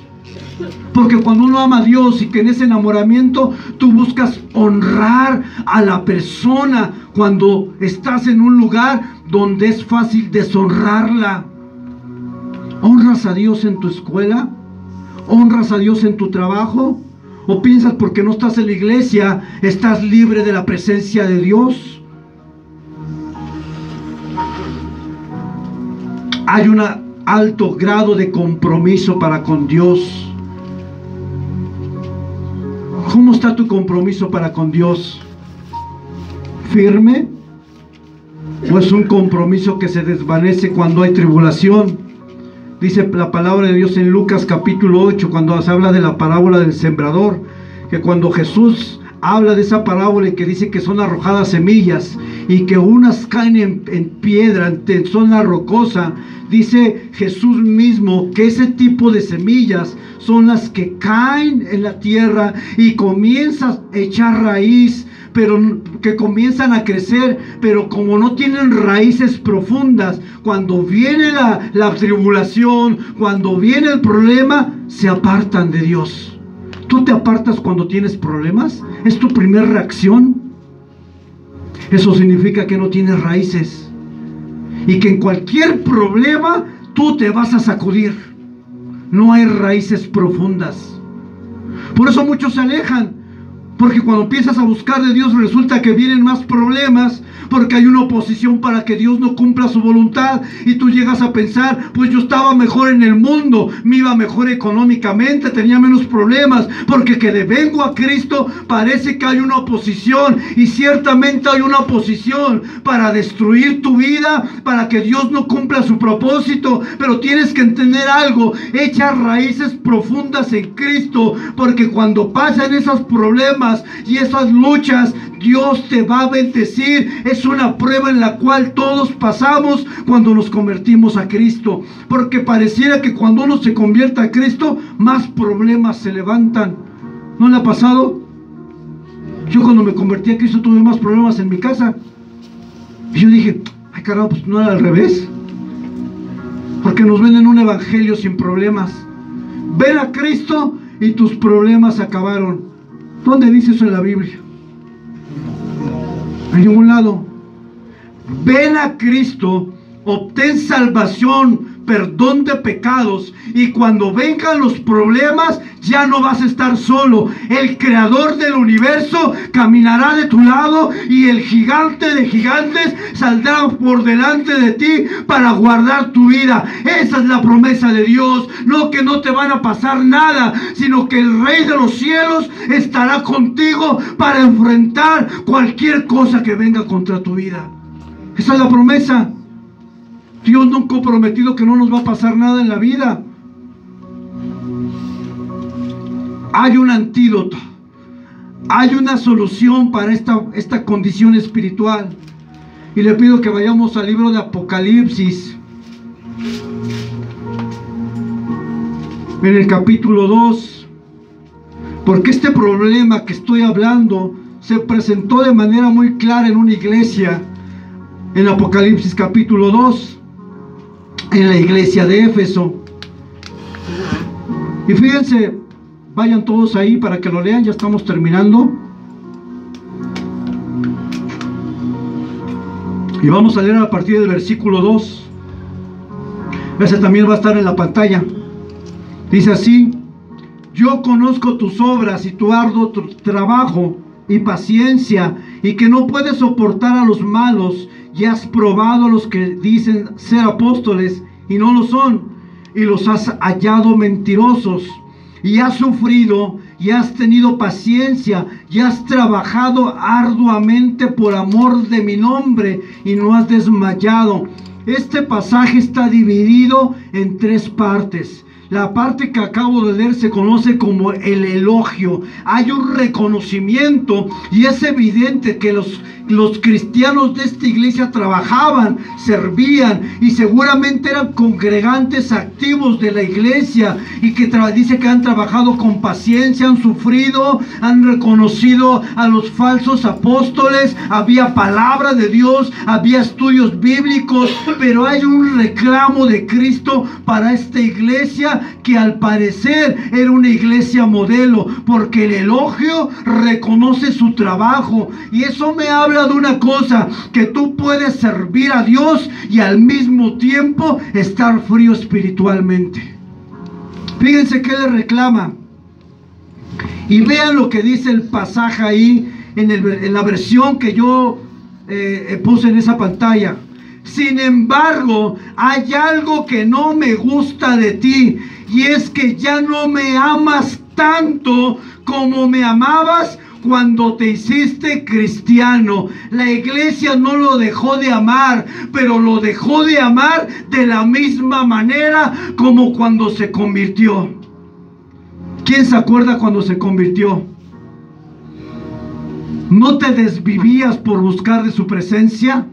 Porque cuando uno ama a Dios y que en ese enamoramiento tú buscas honrar a la persona, cuando estás en un lugar donde es fácil deshonrarla. ¿Honras a Dios en tu escuela? ¿Honras a Dios en tu trabajo? ¿O piensas porque no estás en la iglesia estás libre de la presencia de Dios? Hay un alto grado de compromiso para con Dios. ¿Cómo está tu compromiso para con Dios? ¿Firme? ¿O es un compromiso que se desvanece cuando hay tribulación? Dice la palabra de Dios en Lucas capítulo 8, cuando se habla de la parábola del sembrador, que cuando Jesús habla de esa parábola y que dice que son arrojadas semillas y que unas caen en piedra, en zona rocosa, dice Jesús mismo que ese tipo de semillas son las que caen en la tierra y comienzan a echar raíz, pero que comienzan a crecer, pero como no tienen raíces profundas, cuando viene la tribulación, cuando viene el problema, se apartan de Dios. ¿Tú te apartas cuando tienes problemas? ¿Es tu primera reacción? Eso significa que no tienes raíces, y que en cualquier problema tú te vas a sacudir. No hay raíces profundas. Por eso muchos se alejan, porque cuando empiezas a buscar de Dios resulta que vienen más problemas, porque hay una oposición para que Dios no cumpla su voluntad. Y tú llegas a pensar, pues yo estaba mejor en el mundo, me iba mejor económicamente, tenía menos problemas, porque que vengo a Cristo parece que hay una oposición. Y ciertamente hay una oposición para destruir tu vida, para que Dios no cumpla su propósito. Pero tienes que entender algo: echa raíces profundas en Cristo, porque cuando pasan esos problemas y esas luchas, Dios te va a bendecir. Es una prueba en la cual todos pasamos cuando nos convertimos a Cristo, porque pareciera que cuando uno se convierte a Cristo, más problemas se levantan. ¿No le ha pasado? Yo cuando me convertí a Cristo tuve más problemas en mi casa, y yo dije, ay caramba, pues no era al revés, porque nos venden un evangelio sin problemas. Ven a Cristo y tus problemas acabaron. ¿Dónde dice eso en la Biblia? En ningún lado. Ven a Cristo, obtén salvación, perdón de pecados, y cuando vengan los problemas ya no vas a estar solo. El creador del universo caminará de tu lado, y el gigante de gigantes saldrá por delante de ti para guardar tu vida. Esa es la promesa de Dios. No que no te van a pasar nada, sino que el Rey de los cielos estará contigo para enfrentar cualquier cosa que venga contra tu vida. Esa es la promesa. Dios nunca ha prometido que no nos va a pasar nada en la vida. Hay un antídoto, hay una solución para esta condición espiritual. Y le pido que vayamos al libro de Apocalipsis, en el capítulo 2, porque este problema que estoy hablando se presentó de manera muy clara en una iglesia, en Apocalipsis capítulo 2, en la iglesia de Éfeso. Y fíjense, vayan todos ahí para que lo lean, ya estamos terminando. Y vamos a leer a partir del versículo 2. Ese también va a estar en la pantalla. Dice así: yo conozco tus obras y tu arduo trabajo y paciencia, y que no puedes soportar a los malos, y has probado a los que dicen ser apóstoles y no lo son, y los has hallado mentirosos, y has sufrido y has tenido paciencia y has trabajado arduamente por amor de mi nombre y no has desmayado. Este pasaje está dividido en 3 partes. La parte que acabo de leer se conoce como el elogio. Hay un reconocimiento y es evidente que los cristianos de esta iglesia trabajaban, servían y seguramente eran congregantes activos de la iglesia y que dice que han trabajado con paciencia, han sufrido, han reconocido a los falsos apóstoles, había palabra de Dios, había estudios bíblicos, pero hay un reclamo de Cristo para esta iglesia que al parecer era una iglesia modelo, porque el elogio reconoce su trabajo. Y eso me habla de una cosa, que tú puedes servir a Dios y al mismo tiempo estar frío espiritualmente. Fíjense que le reclama y vean lo que dice el pasaje ahí en la versión que yo puse en esa pantalla. Sin embargo, hay algo que no me gusta de ti, y es que ya no me amas tanto como me amabas cuando te hiciste cristiano. La iglesia no lo dejó de amar, pero lo dejó de amar de la misma manera como cuando se convirtió. ¿Quién se acuerda cuando se convirtió? ¿No te desvivías por buscar de su presencia?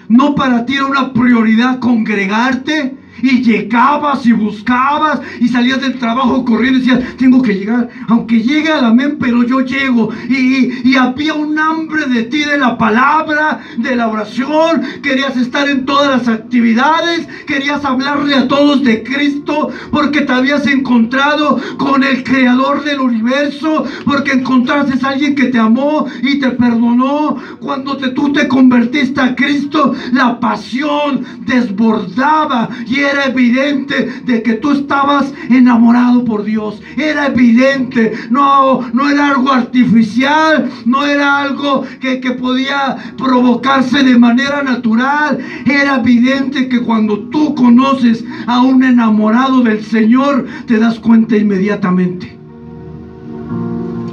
¿No para ti era una prioridad congregarte? Y llegabas y buscabas y salías del trabajo corriendo y decías, tengo que llegar, aunque llegue al amén, pero yo llego. Y había un hambre de ti, de la palabra, de la oración. Querías estar en todas las actividades, querías hablarle a todos de Cristo, porque te habías encontrado con el creador del universo, porque encontraste a alguien que te amó y te perdonó. Cuando tú te convertiste a Cristo, la pasión desbordaba y era evidente de que tú estabas enamorado por Dios. Era evidente, no era algo artificial, no era algo que podía provocarse de manera natural. Era evidente que cuando tú conoces a un enamorado del Señor, te das cuenta inmediatamente.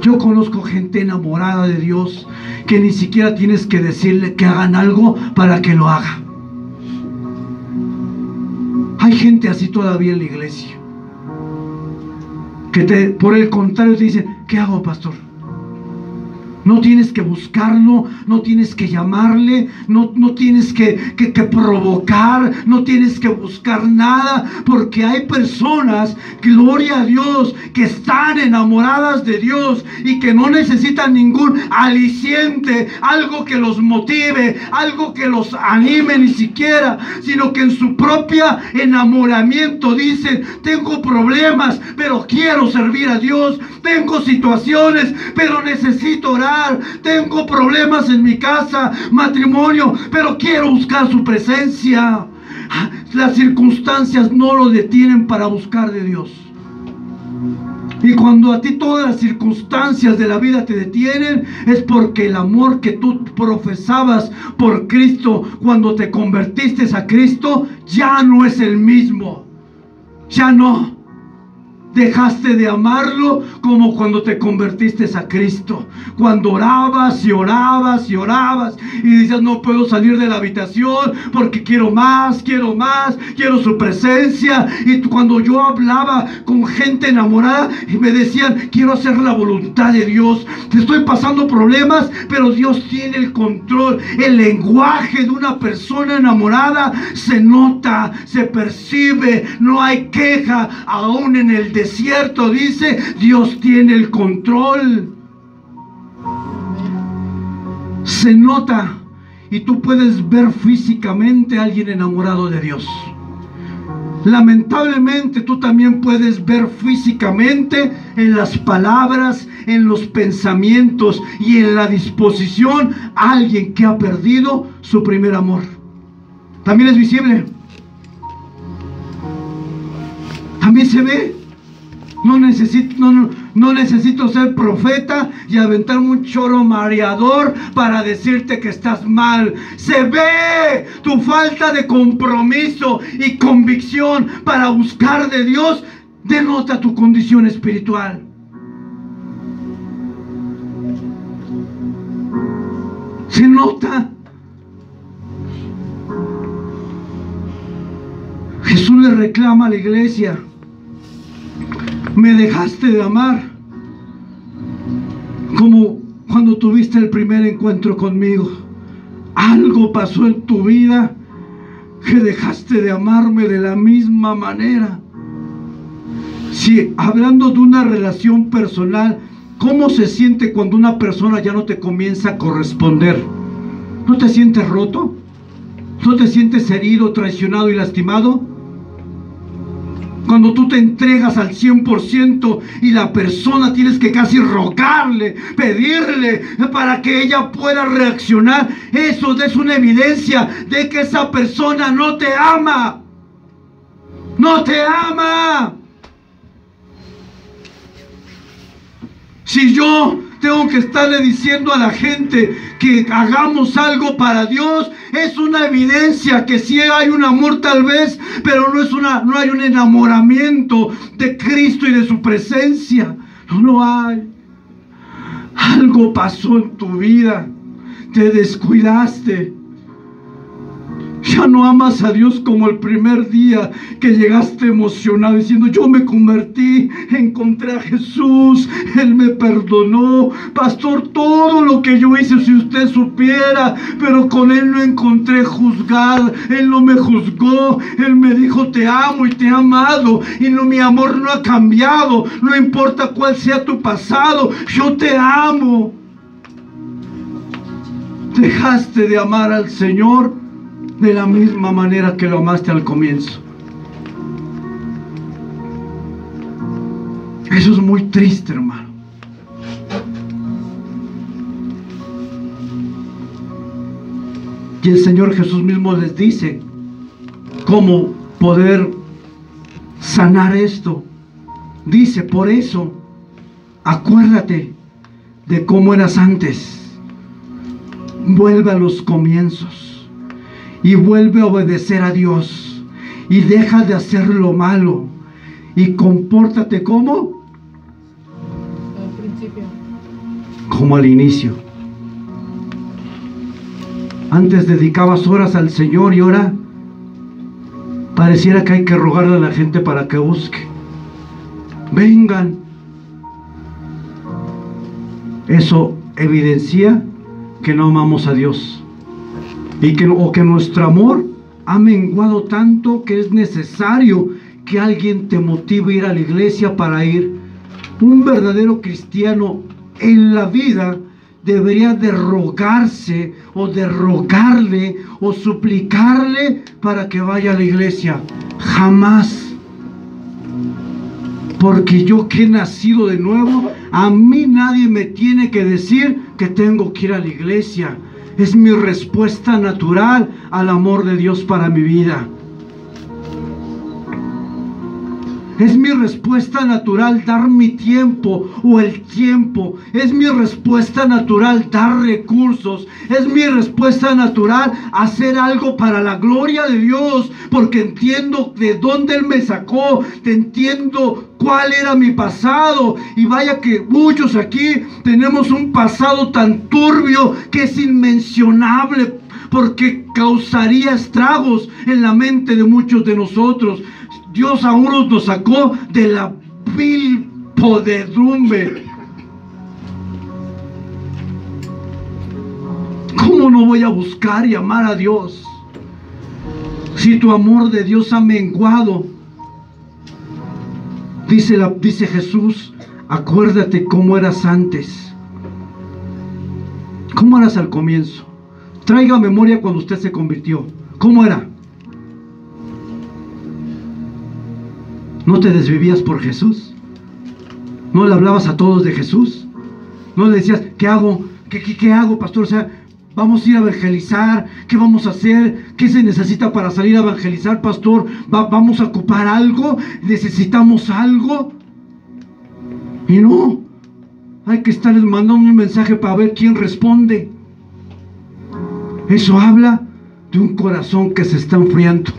Yo conozco gente enamorada de Dios que ni siquiera tienes que decirle que hagan algo para que lo haga. Hay gente así todavía en la iglesia, que por el contrario te dicen, ¿qué hago, pastor? No tienes que buscarlo, no tienes que llamarle, no tienes que provocar, no tienes que buscar nada, porque hay personas, gloria a Dios, que están enamoradas de Dios y que no necesitan ningún aliciente, algo que los motive, algo que los anime ni siquiera, sino que en su propia enamoramiento dicen, tengo problemas, pero quiero servir a Dios, tengo situaciones, pero necesito orar. Tengo problemas en mi casa, matrimonio, pero quiero buscar su presencia. Las circunstancias no lo detienen para buscar de Dios. Y cuando a ti todas las circunstancias de la vida te detienen, es porque el amor que tú profesabas por Cristo cuando te convertiste a Cristo ya no es el mismo. Ya no. Dejaste de amarlo como cuando te convertiste a Cristo. Cuando orabas y orabas y orabas y dices, no puedo salir de la habitación porque quiero más, quiero su presencia. Y cuando yo hablaba con gente enamorada y me decían, quiero hacer la voluntad de Dios, te estoy pasando problemas, pero Dios tiene el control. El lenguaje de una persona enamorada se nota, se percibe, no hay queja. Aún en el desierto dice, Dios tiene el control. Se nota, y tú puedes ver físicamente a alguien enamorado de Dios. Lamentablemente tú también puedes ver físicamente en las palabras, en los pensamientos y en la disposición a alguien que ha perdido su primer amor. También es visible. También se ve. No necesito ser profeta y aventarme un choro mareador para decirte que estás mal. Se ve tu falta de compromiso y convicción para buscar de Dios. Denota tu condición espiritual. Se nota. Jesús le reclama a la iglesia: me dejaste de amar como cuando tuviste el primer encuentro conmigo. Algo pasó en tu vida que dejaste de amarme de la misma manera. Si hablando de una relación personal, ¿cómo se siente cuando una persona ya no te comienza a corresponder? ¿No te sientes roto? ¿No te sientes herido, traicionado y lastimado? Cuando tú te entregas al 100% y la persona tienes que casi rogarle, pedirle para que ella pueda reaccionar, eso es una evidencia de que esa persona no te ama. No te ama. Si yo tengo que estarle diciendo a la gente que hagamos algo para Dios, es una evidencia que sí hay un amor tal vez, pero no hay un enamoramiento de Cristo y de su presencia. No hay. Algo pasó en tu vida, te descuidaste. Ya no amas a Dios como el primer día que llegaste emocionado diciendo: yo me convertí, encontré a Jesús, Él me perdonó. Pastor, todo lo que yo hice, si usted supiera, pero con Él no encontré juzgar. Él no me juzgó, Él me dijo: te amo y te he amado, y no, mi amor no ha cambiado, no importa cuál sea tu pasado, yo te amo. Dejaste de amar al Señor de la misma manera que lo amaste al comienzo. Eso es muy triste, hermano. Y el Señor Jesús mismo les dice cómo poder sanar esto. Dice: por eso, acuérdate de cómo eras antes. Vuelve a los comienzos. Y vuelve a obedecer a Dios. Y deja de hacer lo malo. Y compórtate como al principio. Como al inicio. Antes dedicabas horas al Señor y ahora pareciera que hay que rogarle a la gente para que busque. Vengan. Eso evidencia que no amamos a Dios. Y que nuestro amor ha menguado tanto que es necesario que alguien te motive a ir a la iglesia para ir. Un verdadero cristiano en la vida debería de rogarse o de rogarle o suplicarle para que vaya a la iglesia. Jamás. Porque yo que he nacido de nuevo, a mí nadie me tiene que decir que tengo que ir a la iglesia. Es mi respuesta natural al amor de Dios para mi vida. Es mi respuesta natural dar mi tiempo o el tiempo. Es mi respuesta natural dar recursos. Es mi respuesta natural hacer algo para la gloria de Dios. Porque entiendo de dónde Él me sacó. Entiendo cuál era mi pasado. Y vaya que muchos aquí tenemos un pasado tan turbio que es inmencionable, porque causaría estragos en la mente de muchos de nosotros. Dios a unos nos sacó de la vil podredumbre. ¿Cómo no voy a buscar y amar a Dios si tu amor de Dios ha menguado? Dice Jesús: acuérdate cómo eras antes. ¿Cómo eras al comienzo? Traiga memoria cuando usted se convirtió. ¿Cómo era? ¿No te desvivías por Jesús? ¿No le hablabas a todos de Jesús? ¿No le decías: ¿qué hago? ¿Qué hago, pastor? O sea, vamos a ir a evangelizar. ¿Qué vamos a hacer? ¿Qué se necesita para salir a evangelizar, pastor? ¿Vamos a ocupar algo? ¿Necesitamos algo? Y no, hay que estarles mandando un mensaje para ver quién responde. Eso habla de un corazón que se está enfriando.